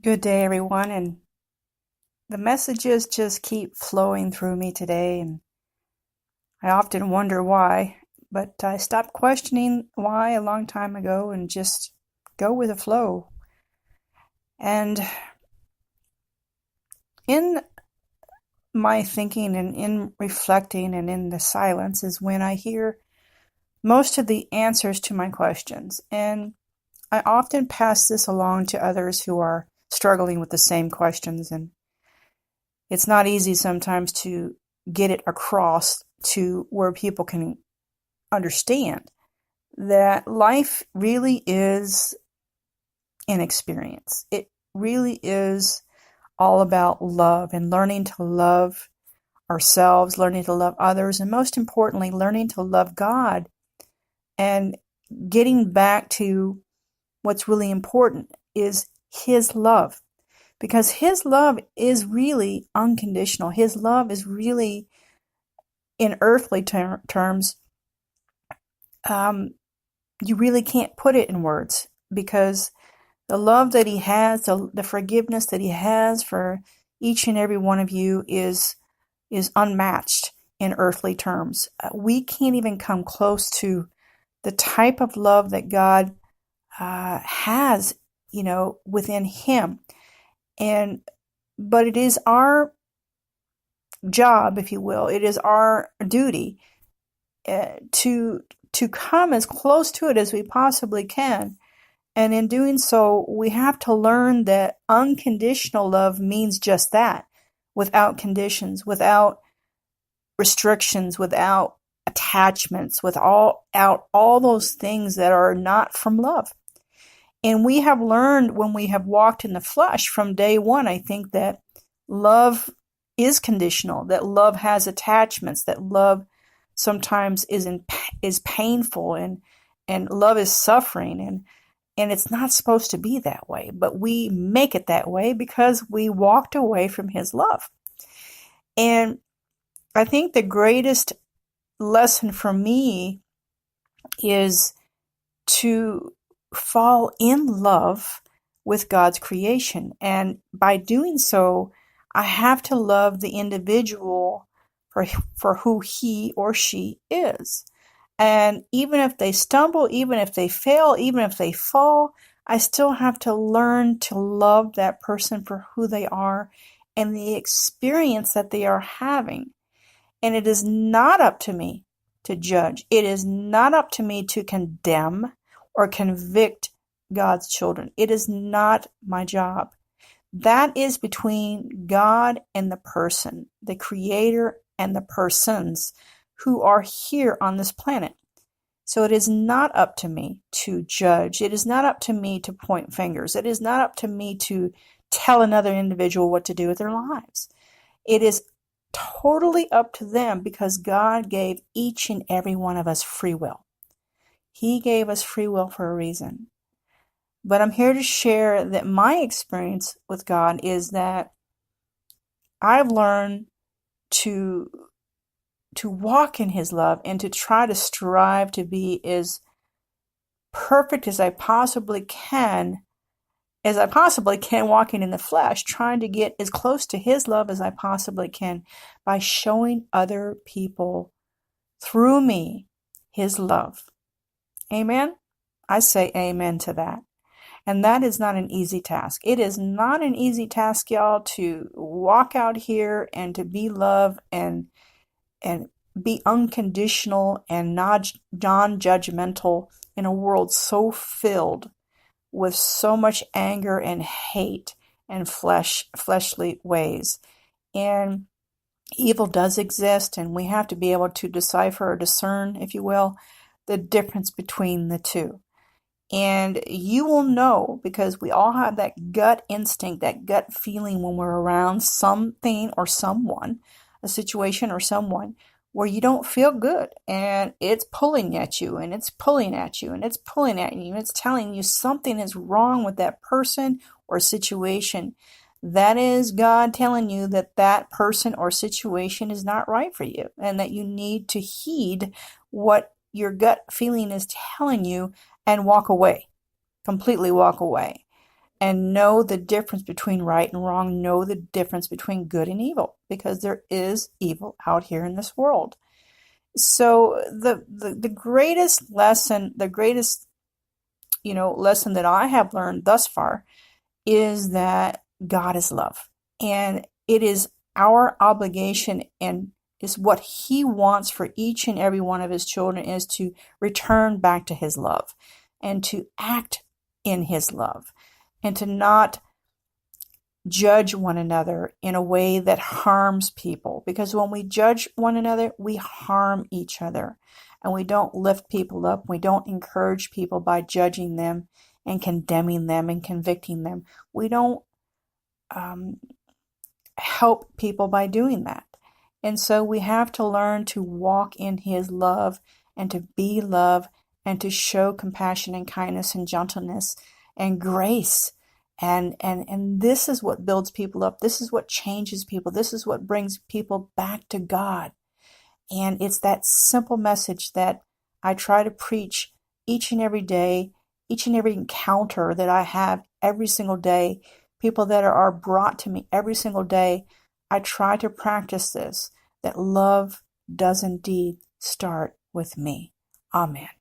Good day, everyone. And the messages just keep flowing through me today, and I often wonder why, but I stopped questioning why a long time ago and just go with the flow. And in my thinking and in reflecting and in the silence is when I hear most of the answers to my questions. And I often pass this along to others who are struggling with the same questions, and it's not easy sometimes to get it across to where people can understand that life really is an experience. It really is all about love and learning to love ourselves, learning to love others, and most importantly, learning to love God and getting back to what's really important is His love. Because His love is really unconditional. His love is really, in earthly terms, um, you really can't put it in words because the love that He has, the forgiveness that He has for each and every one of you is unmatched in earthly terms. We can't even come close to the type of love that God has, within Him. But it is our job, if you will, it is our duty to come as close to it as we possibly can. And in doing so, we have to learn that unconditional love means just that, without conditions, without restrictions, without attachments, without all those things that are not from love. And we have learned when we have walked in the flesh from day one, I think, that love is conditional, that love has attachments, that love sometimes is painful, and love is suffering, and it's not supposed to be that way, but we make it that way because we walked away from His love. And I think the greatest lesson for me is to fall in love with God's creation. And by doing so, I have to love the individual for who he or she is. And even if they stumble, even if they fail, even if they fall, I still have to learn to love that person for who they are and the experience that they are having. And it is not up to me to judge. It is not up to me to condemn or convict God's children. It is not my job. That is between God and the person, the Creator and the persons who are here on this planet. So it is not up to me to judge. It is not up to me to point fingers. It is not up to me to tell another individual what to do with their lives. It is totally up to them because God gave each and every one of us free will. He gave us free will for a reason. But I'm here to share that my experience with God is that I've learned to walk in His love and to try to strive to be as perfect as I possibly can walking in the flesh, trying to get as close to His love as I possibly can by showing other people through me His love. Amen? I say amen to that. And that is not an easy task. It is not an easy task, y'all, to walk out here and to be love and be unconditional and non-judgmental in a world so filled with so much anger and hate and fleshly ways. And evil does exist, and we have to be able to decipher or discern, if you will, the difference between the two. And you will know, because we all have that gut instinct, that gut feeling when we're around something or someone, a situation or someone, where you don't feel good and it's pulling at you and it's pulling at you and it's pulling at you and it's telling you something is wrong with that person or situation. That is God telling you that that person or situation is not right for you and that you need to heed what your gut feeling is telling you and walk away, completely walk away. and know the difference between right and wrong, know the difference between good and evil, because there is evil out here in this world. So the greatest lesson, the greatest, lesson that I have learned thus far is that God is love. And it is our obligation and is what he wants for each and every one of his children is to return back to his love and to act in his love and to not judge one another in a way that harms people. Because when we judge one another, we harm each other. And we don't lift people up. We don't encourage people by judging them and condemning them and convicting them. We don't help people by doing that. And so we have to learn to walk in his love and to be love and to show compassion and kindness and gentleness and grace. And this is what builds people up. This is what changes people. This is what brings people back to God. And it's that simple message that I try to preach each and every day, each and every encounter that I have every single day, people that are brought to me every single day. I try to practice this, that love does indeed start with me. Amen.